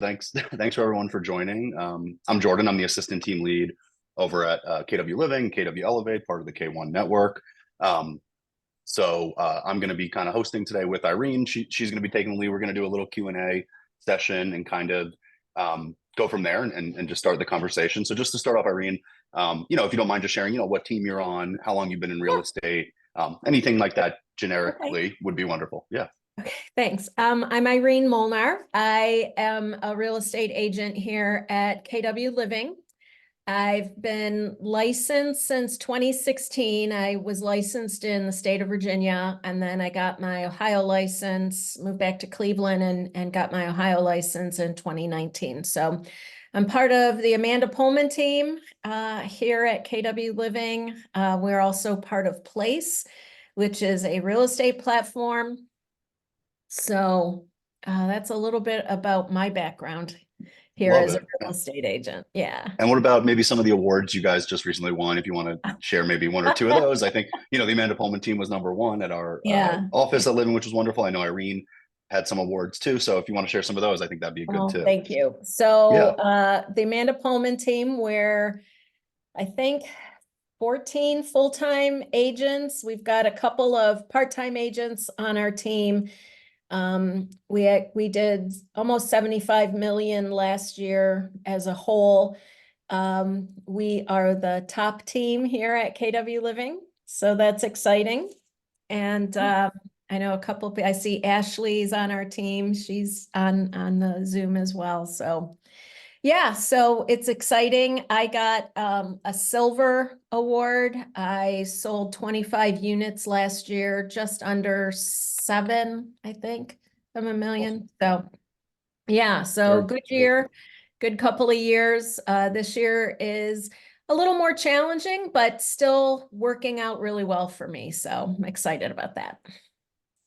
Thanks. Thanks for everyone for joining. I'm Jordan. I'm the assistant team lead over at KW Living, KW Elevate, part of the K1 network. I'm going to be kind of hosting today with Irene. She's going to be taking the lead. We're going to do a little Q&A session and kind of go from there and just start the conversation. So just to start off, Irene, if you don't mind just sharing, what team you're on, how long you've been in real estate, anything like that generically would be wonderful. Yeah. Okay, thanks. I'm Irene Molnar. I am a real estate agent here at KW Living. I've been licensed since 2016. I was licensed in the state of Virginia, and then I got my Ohio license, moved back to Cleveland and got my Ohio license in 2019. So I'm part of the Amanda Pullman team here at KW Living. We're also part of Place, which is a real estate platform. So that's a little bit about my background here Love as a it. real estate agent. Yeah. And what about maybe some of the awards you guys just recently won? If you want to share maybe one or two of those, I think, the Amanda Pullman team was #1 at our Yeah. office at Living, which was wonderful. I know Irene had some awards too. So if you want to share some of those, I think that'd be good too. Thank you. So Yeah. the Amanda Pullman team, where I think 14 full-time agents. We've got a couple of part-time agents on our team. We did almost 75 million last year as a whole. We are the top team here at KW Living, so that's exciting. And I know a couple of, I see Ashley's on our team. She's on the Zoom as well. So yeah, so it's exciting. I got a silver award. I sold 25 units last year, just under 7, I think, 7 million. So yeah, so good year, good couple of years. This year is a little more challenging, but still working out really well for me. So I'm excited about that.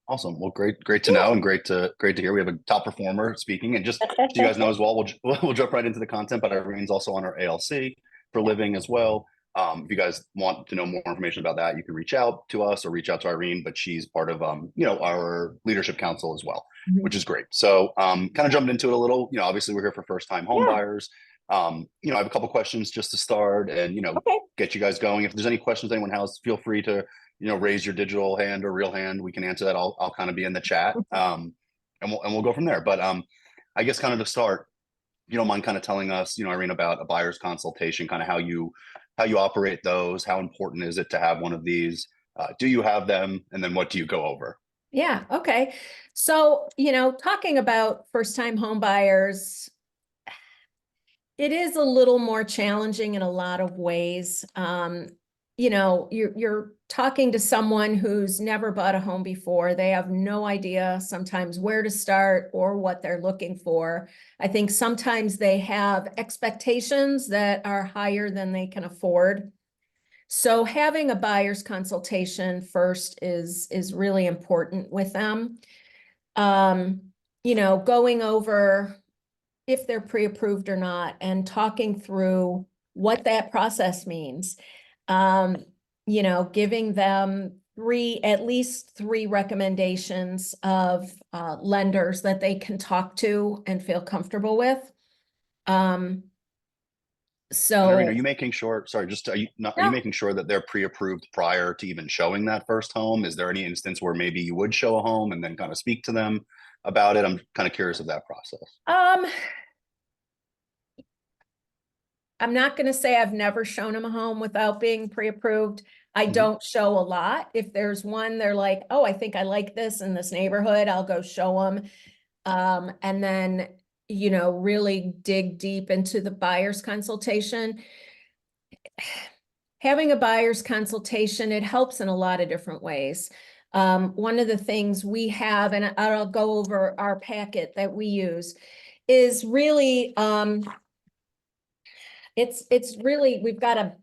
Awesome. Well, great to know, and great to hear. We have a top performer speaking, and just so you guys know as well, we'll jump right into the content. But Irene's also on our ALC for Living as well. If you guys want to know more information about that, you can reach out to us or reach out to Irene. But she's part of our leadership council as well, which is great. So kind of jumping into it a little. Obviously we're here for first time home buyers. I have a couple questions just to start and get you guys going. If there's any questions anyone has, feel free to raise your digital hand or real hand. We can answer that. I'll kind of be in the chat, and we'll go from there. But I guess kind of to start, if you don't mind kind of telling us, Irene, about a buyer's consultation, kind of how you operate those. How important is it to have one of these? Do you have them? And then what do you go over? Yeah. Okay. So, talking about first-time home buyers, it is a little more challenging in a lot of ways. You're talking to someone who's never bought a home before. They have no idea sometimes where to start or what they're looking for. I think sometimes they have expectations that are higher than they can afford. So having a buyer's consultation first is really important with them. Going over if they're pre-approved or not and talking through what that process means. Giving them at least three recommendations of lenders that they can talk to and feel comfortable with. Irene, are you making sure, sorry, are you making sure that they're pre-approved prior to even showing that first home? Is there any instance where maybe you would show a home and then kind of speak to them about it? I'm kind of curious of that process. I'm not going to say I've never shown them a home without being pre-approved. I don't show a lot. If there's one, they're like, oh, I think I like this in this neighborhood, I'll go show them. And then, really dig deep into the buyer's consultation. Having a buyer's consultation, it helps in a lot of different ways. One of the things we have, and I'll go over our packet that we use, is really, it's really, we've got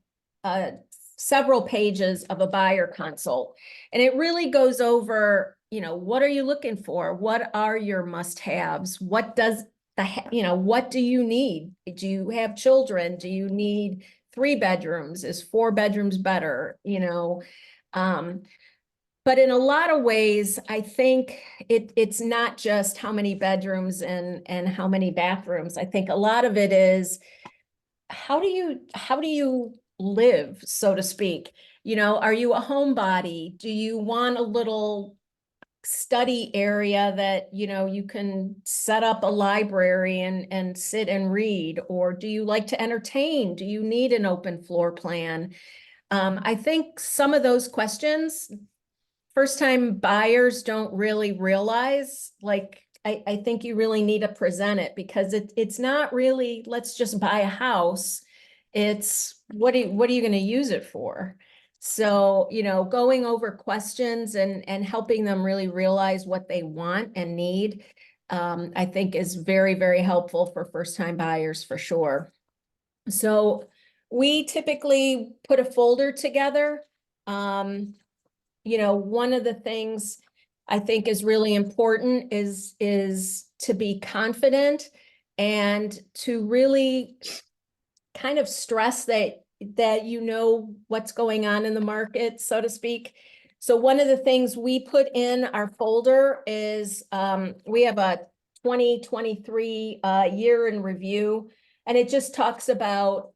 several pages of a buyer consult, and it really goes over, what are you looking for? What are your must-haves? What does what do you need? Do you have children? Do you need 3 bedrooms? Is 4 bedrooms better? But in a lot of ways, I think it's not just how many bedrooms and how many bathrooms. I think a lot of it is how do you live, so to speak? You know, are you a homebody? Do you want a little study area that, you know, you can set up a library and sit and read? Or do you like to entertain? Do you need an open floor plan? I think some of those questions, first-time buyers don't really realize, like, I think you really need to present it, because it's not really, let's just buy a house. It's what are you going to use it for? So, you know, going over questions and helping them really realize what they want and need, I think is very, very helpful for first-time buyers for sure. So we typically put a folder together. You know, one of the things I think is really important is to be confident and to really kind of stress that you know what's going on in the market, so to speak. So one of the things we put in our folder is we have a 2023 year in review, and it just talks about,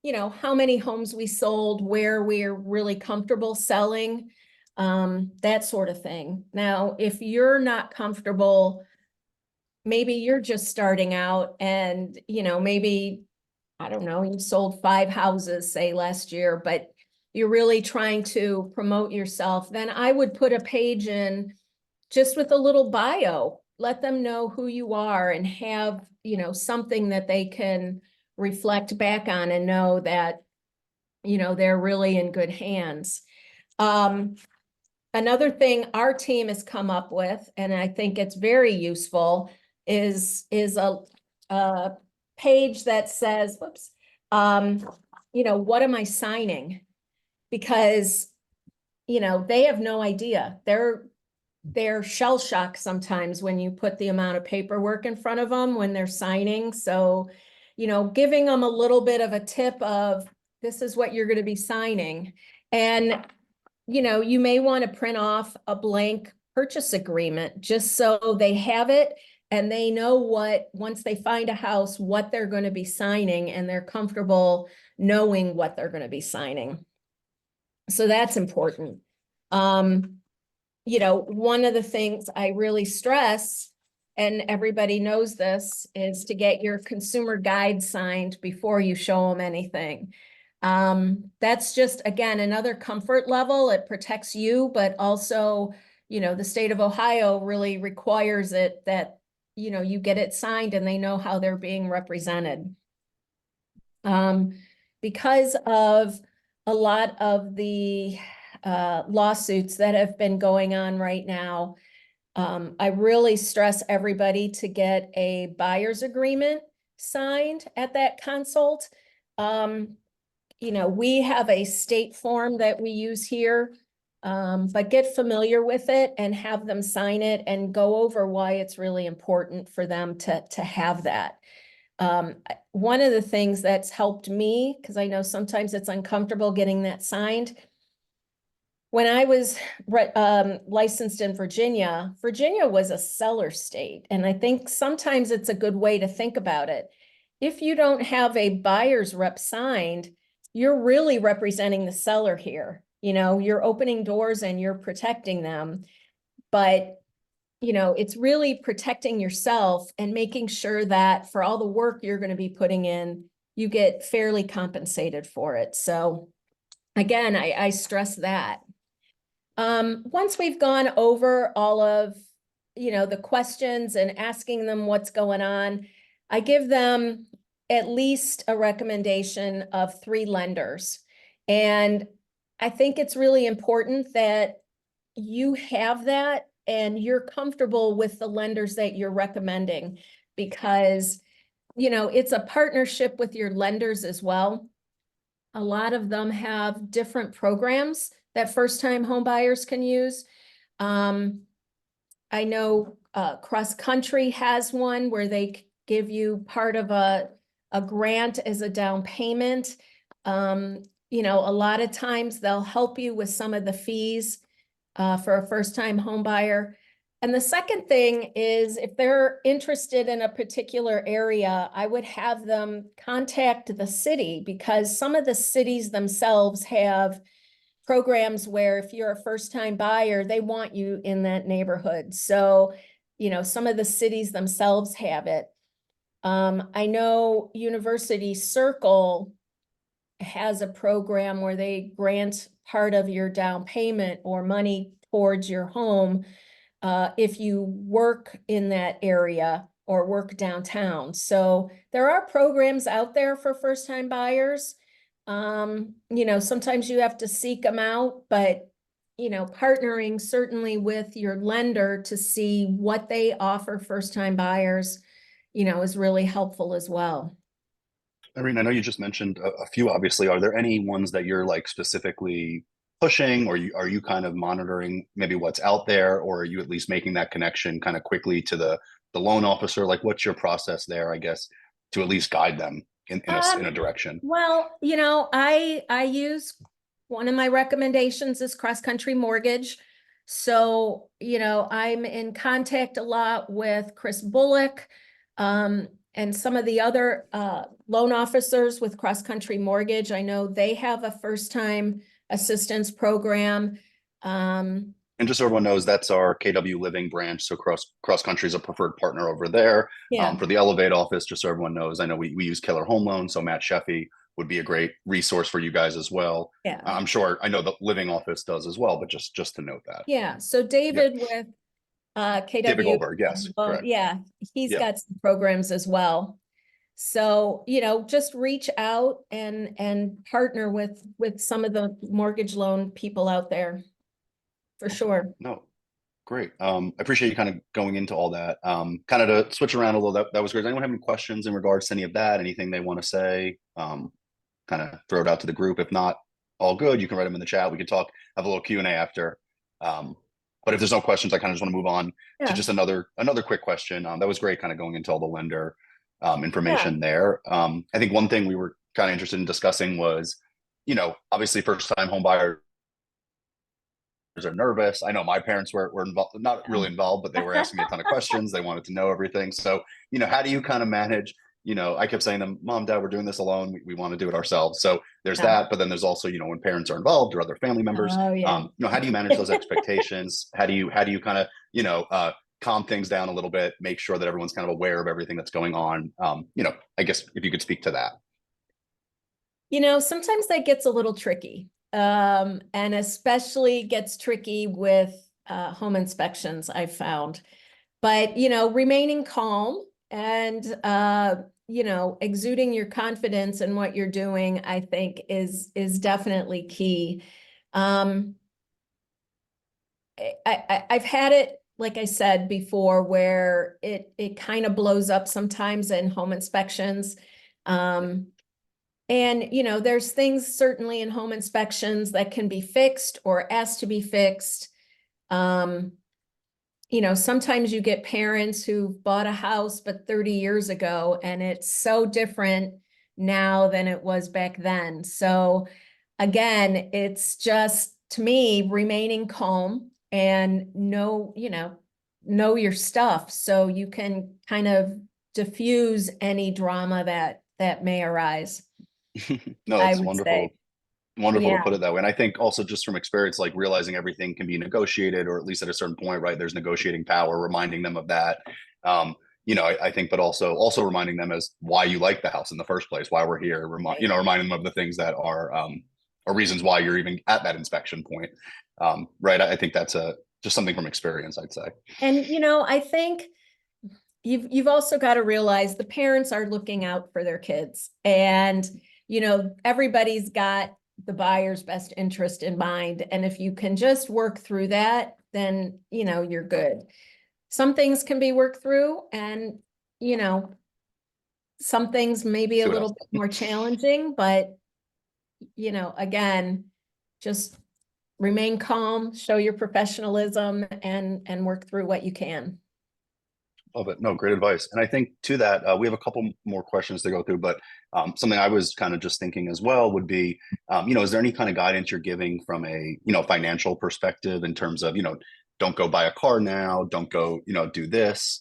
you know, how many homes we sold, where we're really comfortable selling, that sort of thing. Now, if you're not comfortable, maybe you're just starting out and, you know, maybe, I don't know, you sold 5 houses, say, last year, but you're really trying to promote yourself, then I would put a page in just with a little bio. Let them know who you are and have, you know, something that they can reflect back on and know that, you know, they're really in good hands. Another thing our team has come up with, and I think it's very useful, is a page that says, whoops, you know, what am I signing? Because, you know, they have no idea. They're shell shocked sometimes when you put the amount of paperwork in front of them when they're signing. So, you know, giving them a little bit of a tip of, this is what you're going to be signing. And, you know, you may want to print off a blank purchase agreement just so they have it and they know what, once they find a house, what they're going to be signing, and they're comfortable knowing what they're going to be signing. So that's important. You know, one of the things I really stress, and everybody knows this, is to get your consumer guide signed before you show them anything. That's just, again, another comfort level. It protects you, but also, you know, the state of Ohio really requires it that, you know, you get it signed and they know how they're being represented. Because of a lot of the lawsuits that have been going on right now, I really stress everybody to get a buyer's agreement signed at that consult. You know, we have a state form that we use here, but get familiar with it and have them sign it and go over why it's really important for them to have that. One of the things that's helped me, because I know sometimes it's uncomfortable getting that signed. When I was licensed in Virginia, Virginia was a seller state. And I think sometimes it's a good way to think about it. If you don't have a buyer's rep signed, you're really representing the seller here. You know, you're opening doors and you're protecting them. But, you know, it's really protecting yourself and making sure that for all the work you're going to be putting in, you get fairly compensated for it. So again, I stress that. Once we've gone over all of, you know, the questions and asking them what's going on, I give them at least a recommendation of 3 lenders. And I think it's really important that you have that and you're comfortable with the lenders that you're recommending, because, you know, it's a partnership with your lenders as well. A lot of them have different programs that first-time home buyers can use. I know Cross Country has one where they give you part of a grant as a down payment. You know, a lot of times they'll help you with some of the fees. for a first-time home buyer. And the second thing is if they're interested in a particular area, I would have them contact the city, because some of the cities themselves have programs where if you're a first-time buyer, they want you in that neighborhood. So, some of the cities themselves have it. I know University Circle has a program where they grant part of your down payment or money towards your home if you work in that area or work downtown. So there are programs out there for first-time buyers. Sometimes you have to seek them out, but partnering certainly with your lender to see what they offer first-time buyers, is really helpful as well. Irene, I know you just mentioned a few, obviously. Are there any ones that you're like specifically pushing, or are you kind of monitoring maybe what's out there, or are you at least making that connection kind of quickly to the loan officer? Like, what's your process there, I guess, to at least guide them in a direction? Well, I use, one of my recommendations is Cross Country Mortgage. So, I'm in contact a lot with Chris Bullock, and some of the other loan officers with Cross Country Mortgage. I know they have a first-time assistance program. And just so everyone knows, that's our KW Living branch. So Cross Country is a preferred partner over there. Yeah. For the Elevate office, just so everyone knows, I know we use Keller Home Loan, so Matt Sheffy would be a great resource for you guys as well. Yeah. I'm sure I know the Living office does as well, but just to note that. Yeah. So David with KW. David Goldberg, yes, correct. Yeah, he's got some programs as well. So, just reach out and partner with some of the mortgage loan people out there, for sure. No, great. I appreciate you kind of going into all that. Kind of to switch around a little, that was great. Does anyone have any questions in regards to any of that? Anything they want to say? Kind of throw it out to the group. If not, all good. You can write them in the chat. We could talk, have a little Q&A after. But if there's no questions, I kind of just want to move on to just another quick question. That was great, kind of going into all the lender information there. I think one thing we were kind of interested in discussing was, obviously first-time home buyers are nervous. I know my parents were involved, not really involved, but they were asking me a ton of questions. They wanted to know everything. So, how do you kind of manage? I kept saying to them, Mom, Dad, we're doing this alone. We want to do it ourselves. So there's that. But then there's also, when parents are involved or other family members, how do you manage those expectations? How do you kind of, calm things down a little bit, make sure that everyone's kind of aware of everything that's going on? I guess if you could speak to that. Sometimes that gets a little tricky. And especially gets tricky with home inspections, I've found. But, remaining calm and, exuding your confidence in what you're doing, I think is definitely key. I've had it, like I said before, where it kind of blows up sometimes in home inspections. And, there's things certainly in home inspections that can be fixed or asked to be fixed. Sometimes you get parents who bought a house, but 30 years ago, and it's so different now than it was back then. So again, it's just, to me, remaining calm and know your stuff so you can kind of diffuse any drama that may arise. No, I that's would wonderful. say. Wonderful Yeah. to put it that way. And I think also just from experience, like realizing everything can be negotiated, or at least at a certain point, right? There's negotiating power, reminding them of that. I think, but also reminding them as why you like the house in the first place, why we're here, reminding them of the things that are reasons why you're even at that inspection point. Right. I think that's just something from experience, I'd say. And, I think you've also got to realize the parents are looking out for their kids, and, everybody's got the buyer's best interest in mind. And if you can just work through that, then, you're good. Some things can be worked through, and, some things may be a little bit more challenging, but, again, just remain calm, show your professionalism, and work through what you can. Love it. No, great advice. And I think to that, we have a couple more questions to go through, but something I was kind of just thinking as well would be, is there any kind of guidance you're giving from a, financial perspective in terms of, don't go buy a car now, don't go, do this,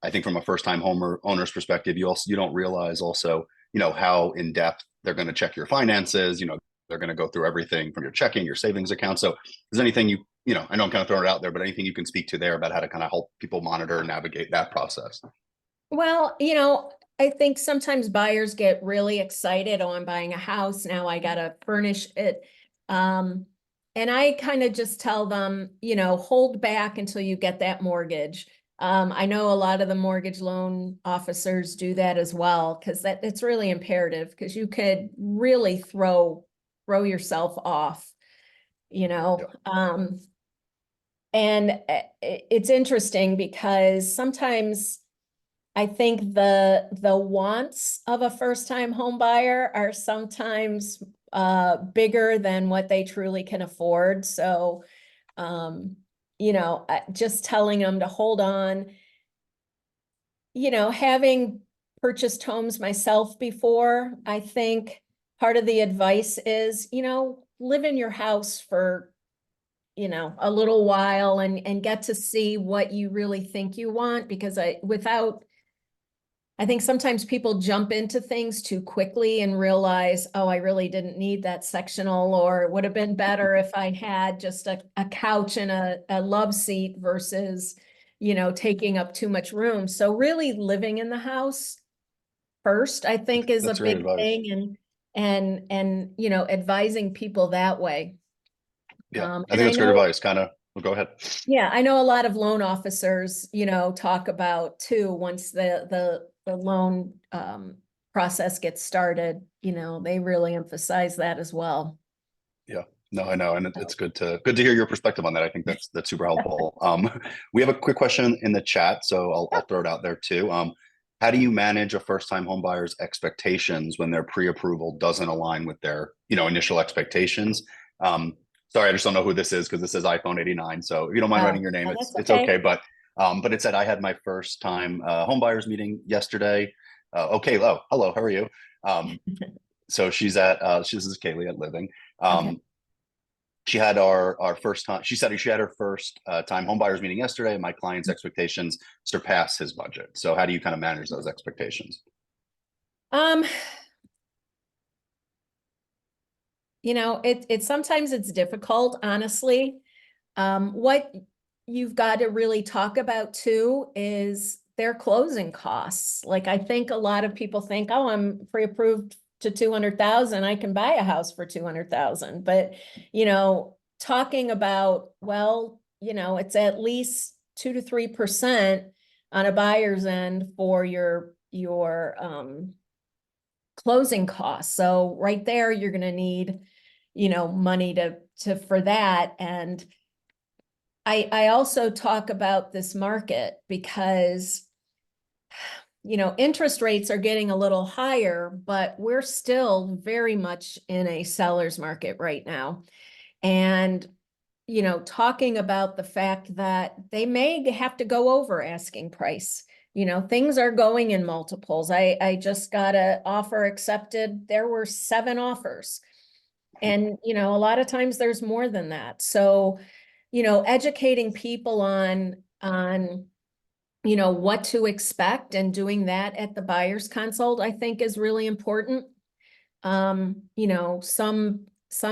I think from a first-time owner's perspective, you don't realize also, how in depth they're going to check your finances, they're going to go through everything from your checking, your savings account. So is there anything I know I'm kind of throwing it out there, but anything you can speak to there about how to kind of help people monitor and navigate that process? Well, I think sometimes buyers get really excited. Oh, I'm buying a house. Now I gotta furnish it. And I kind of just tell them, hold back until you get that mortgage. I know a lot of the mortgage loan officers do that as well, because it's really imperative, because you could really throw yourself off, you know. Yeah. And it's interesting because sometimes I think the wants of a first-time home buyer are sometimes bigger than what they truly can afford. So, just telling them to hold on, having purchased homes myself before, I think part of the advice is, live in your house for a little while and get to see what you really think you want, because I think sometimes people jump into things too quickly and realize, oh, I really didn't need that sectional, or it would have been better if I had just a couch and a love seat versus, taking up too much room. So really living in the house first, I think, is a That's great big advice. thing, and advising people that way. Yeah, I And think I that's great know, advice. Kind of, well, go ahead. yeah, I know a lot of loan officers, talk about too, once the loan process gets started, they really emphasize that as well. Yeah, no, I know, and So, it's good to hear your perspective on that. I think that's super helpful. We have a quick question in the chat, so I'll throw it out there too. How do you manage a first-time home buyer's expectations when their pre-approval doesn't align with their, initial expectations? Sorry, I just don't know who this is because this is iPhone 89. So if you don't mind writing your name, oh, it's that's it's okay. okay. But it said I had my first time home buyers meeting yesterday. Okay, hello, how are you? So this is Kaylee at Living. Okay. Um, she had our first time. She said she had her first time home buyers meeting yesterday. My client's expectations surpassed his budget. So how do you kind of manage those expectations? Um, it sometimes it's difficult, honestly. What you've got to really talk about too is their closing costs. Like, I think a lot of people think, oh, I'm pre-approved to 200,000, I can buy a house for 200,000. But, talking about, well, it's at least 2 to 3% on a buyer's end for your closing costs. So right there, you're going to need, money to for that. And I also talk about this market because, interest rates are getting a little higher, but we're still very much in a seller's market right now. And, talking about the fact that they may have to go over asking price. Things are going in multiples. I just got an offer accepted. There were 7 offers. And, a lot of times there's more than that. So, educating people on what to expect and doing that at the buyer's consult, I think, is really important. Some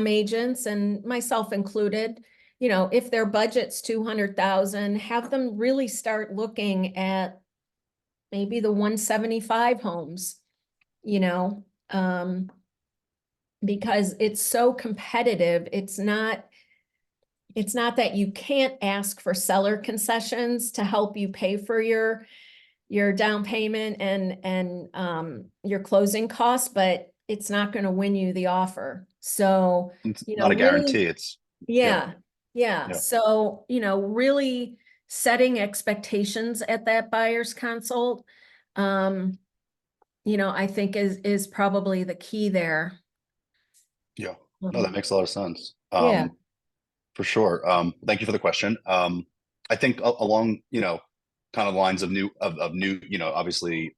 agents, and myself included, if their budget's 200,000, have them really start looking at maybe the 175 homes, you know, um, because it's so competitive. It's not that you can't ask for seller concessions to help you pay for your down payment and your closing costs, but it's not going to win you the offer. So, It's not a really, guarantee. It's yeah, yeah, yeah. yeah, So, really setting expectations at that buyer's consult, um, I think is probably the key there. yeah. No, that Um, makes a lot of sense. yeah. For sure. Thank you for the question. I think along, kind of lines of new, obviously,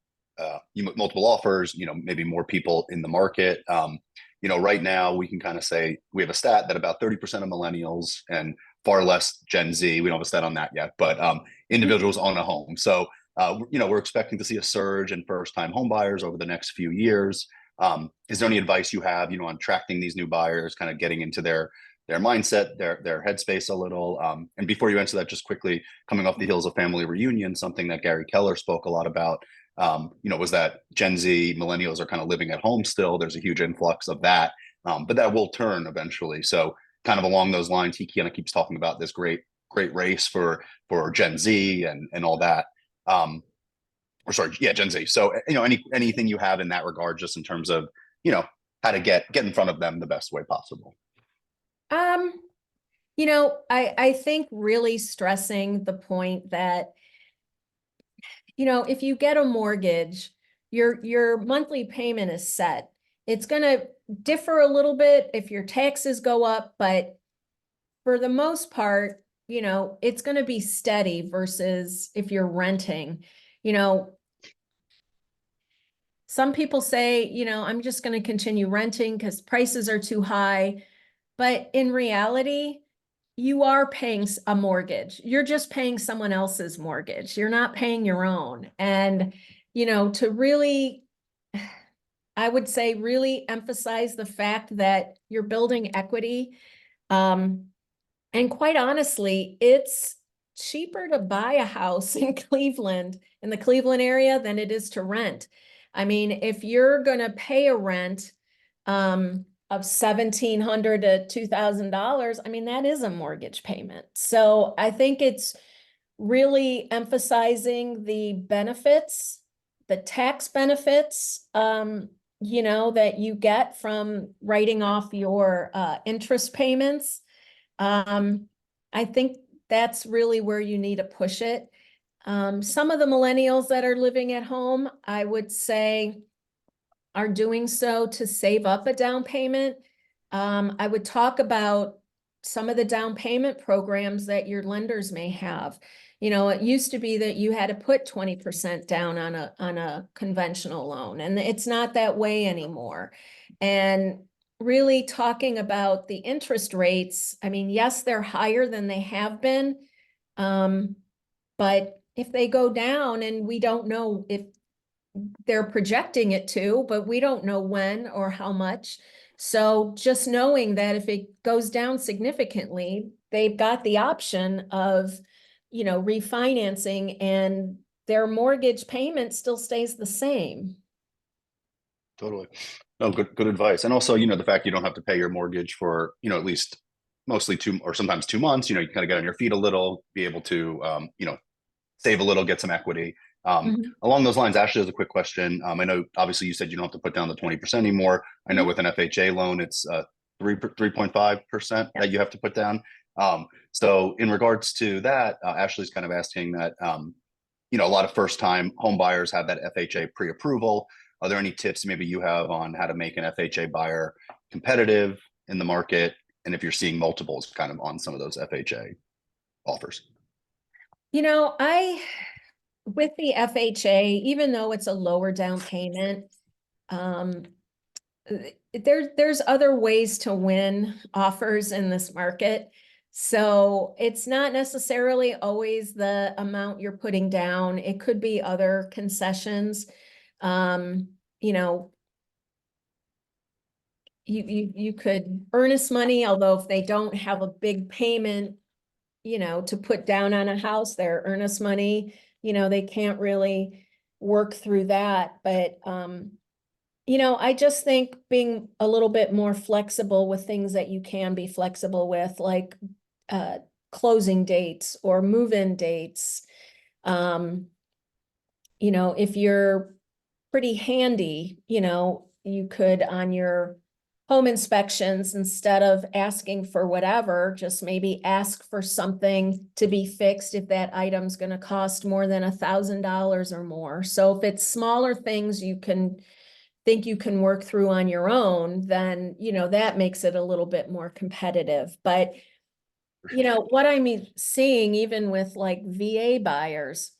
multiple offers, maybe more people in the market. Right now we can kind of say we have a stat that about 30% of millennials and far less Gen Z, we don't have a stat on that yet, but individuals own a home. So, we're expecting to see a surge in first-time home buyers over the next few years. Is there any advice you have, on attracting these new buyers, kind of getting into their mindset, their headspace a little? And before you answer that, just quickly, coming off the heels of family reunion, something that Gary Keller spoke a lot about, was that Gen Z millennials are kind of living at home still. There's a huge influx of that, but that will turn eventually. So kind of along those lines, he kind of keeps talking about this great race for Gen Z and all that. Or sorry, yeah, Gen Z. So anything you have in that regard, just in terms of how to get in front of them the best way possible. Um, I think really stressing the point that, if you get a mortgage, your monthly payment is set. It's going to differ a little bit if your taxes go up, but for the most part, it's going to be steady versus if you're renting. Some people say, I'm just going to continue renting because prices are too high. But in reality, you are paying a mortgage. You're just paying someone else's mortgage. You're not paying your own. And, to really, I would say, really emphasize the fact that you're building equity. And quite honestly, it's cheaper to buy a house in Cleveland, in the Cleveland area, than it is to rent. I mean, if you're going to pay a rent, of $1,700 to $2,000, I mean, that is a mortgage payment. So I think it's really emphasizing the benefits, the tax benefits, that you get from writing off your interest payments. I think that's really where you need to push it. Some of the millennials that are living at home, I would say, are doing so to save up a down payment. I would talk about some of the down payment programs that your lenders may have. It used to be that you had to put 20% down on a conventional loan, and it's not that way anymore. And really talking about the interest rates, I mean, yes, they're higher than they have been, but if they go down, and we don't know if they're projecting it to, but we don't know when or how much. So just knowing that if it goes down significantly, they've got the option of, refinancing, and their mortgage payment still stays the same. Totally. No, good advice. And also, the fact you don't have to pay your mortgage for, at least mostly 2 or sometimes 2 months, you kind of get on your feet a little, be able to, save a little, get some equity. Along those lines, Ashley has a quick question. I know obviously you said you don't have to put down the 20% anymore. I know with an FHA loan, it's 3.5% that you have to put down. So in regards to that, Ashley's kind of asking that, a lot of first-time home buyers have that FHA pre-approval. Are there any tips maybe you have on how to make an FHA buyer competitive in the market? And if you're seeing multiples kind of on some of those FHA offers? With the FHA, even though it's a lower down payment, there's other ways to win offers in this market. So it's not necessarily always the amount you're putting down. It could be other concessions. You could earnest money, although if they don't have a big payment, to put down on a house, their earnest money, they can't really work through that. But, I just think being a little bit more flexible with things that you can be flexible with, like closing dates or move-in dates. If you're pretty handy, you could, on your home inspections, instead of asking for whatever, just maybe ask for something to be fixed if that item's going to cost more than $1,000 or more. So if it's smaller things you can work through on your own, then, that makes it a little bit more competitive. But, what I'm seeing even with like VA buyers,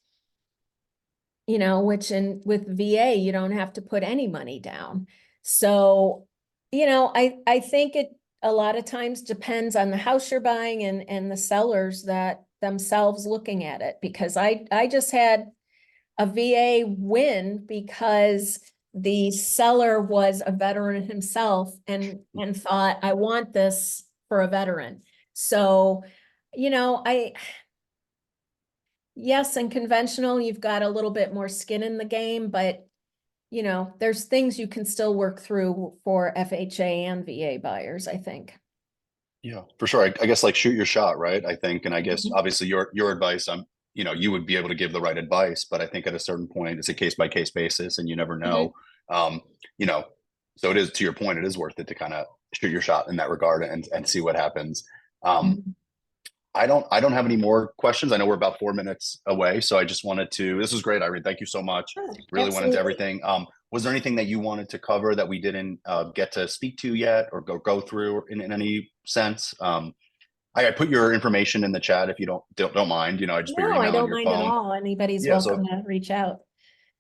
you know, which with VA, you don't have to put any money down. So, you know, I think it a lot of times depends on the house you're buying and the sellers that themselves looking at it, because I just had a VA win because the seller was a veteran himself and thought, I want this for a veteran. So, you know, yes, and conventional, you've got a little bit more skin in the game, but you know, there's things you can still work through for FHA and VA buyers, I think. Yeah, for sure. I guess like shoot your shot, right? I think, and I guess Mhm. obviously your advice, you know, you would be able to give the right advice, but I think at a certain point it's a case by case basis and you never know. Mhm. Um, you know, so it is, to your point, it is worth it to kind of shoot your shot in that regard and see what happens. Um, Mhm. I don't have any more questions. I know we're about 4 minutes away, so I just wanted to. This was great, Irene. Thank you so much. Oh, Really went into absolutely. everything. Was there anything that you wanted to cover that we didn't get to speak to yet, or go through in any sense? I put your information in the chat if you don't mind. You know, I just put your No, I email and don't your mind at phone. all. Anybody's Yeah, so welcome to reach out.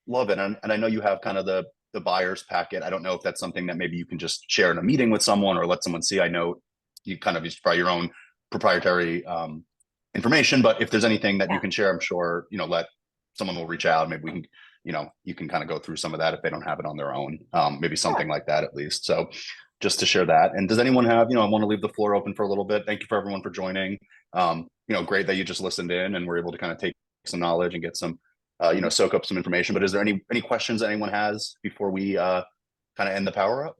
love it, and I know you have kind of the buyer's packet. I don't know if that's something that maybe you can just share in a meeting with someone or let someone see. I know you kind of use probably your own proprietary information, but if there's anything that you Yeah, can share, I'm sure let someone will reach out. Maybe we can, you can kind of go through some of that if they don't have it on their own. Maybe something yeah. like that at least. So just to share that. And does anyone have, I want to leave the floor open for a little bit. Thank you for everyone for joining. Great that you just listened in and were able to kind of take some knowledge and get some soak up some information. But is there any questions that anyone has before we kind of end the power up?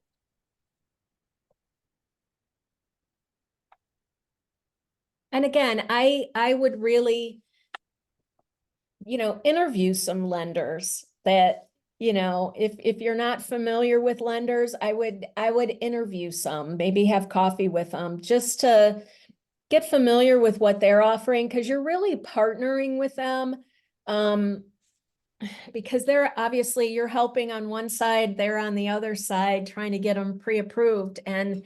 And again, I would really, you know, interview some lenders that, you know, if you're not familiar with lenders, I would interview some, maybe have coffee with them just to get familiar with what they're offering, because you're really partnering with them. Um, because they're obviously you're helping on one side, they're on the other side trying to get them pre-approved. And,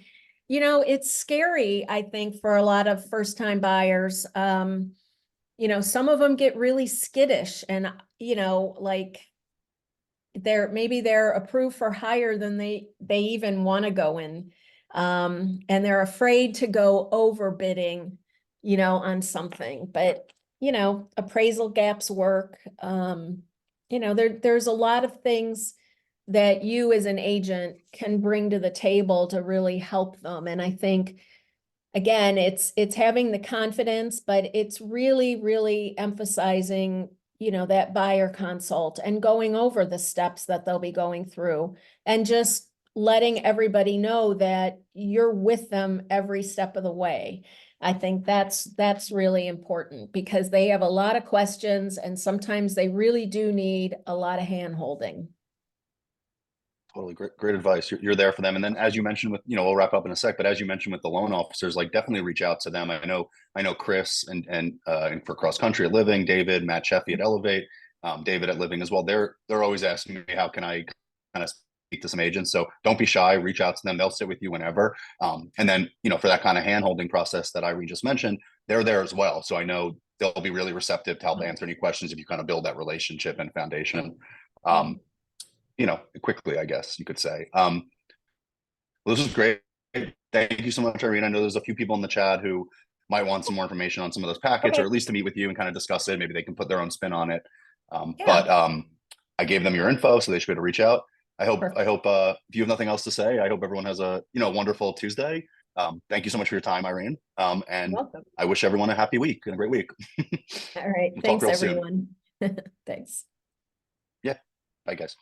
you know, it's scary, I think, for a lot of first-time buyers. You know, some of them get really skittish and, you know, like they're approved for higher than they even want to go in. And they're afraid to go over bidding, you know, on something. But, you know, appraisal gaps work. You know, there's a lot of things that you as an agent can bring to the table to really help them. And I think again, it's having the confidence, but it's really emphasizing, you know, that buyer consult and going over the steps that they'll be going through and just letting everybody know that you're with them every step of the way. I think that's really important because they have a lot of questions and sometimes they really do need a lot of hand holding. Totally great advice. You're there for them. And then as you mentioned with, we'll wrap up in a sec, but as you mentioned with the loan officers, like definitely reach out to them. I know Chris and for Cross Country at Living, David, Matt Sheffy at Elevate, David at Living as well. They're always asking me, how can I kind of speak to some agents? So don't be shy, reach out to them. They'll sit with you whenever. And then, for that kind of hand holding process that Irene just mentioned, they're there as well. So I know they'll be really receptive to help answer any questions if you kind of build that relationship and foundation. Yeah. Um, quickly, I guess you could say. Well, this is great. Thank you so much, Irene. I know there's a few people in the chat who might want some more information on some of those packets, or Okay. at least to meet with you and kind of discuss it. Maybe they can put their own spin on it. Yeah. But I gave them your info, so they should be able to reach out. I hope. I Perfect. hope. If you have nothing else to say, I hope everyone has a wonderful Tuesday. Thank you so much for your time, Irene. And Welcome. I wish everyone a happy week and a great week. All right. We'll talk Thanks, real soon. everyone. Thanks. Yeah. Bye, guys.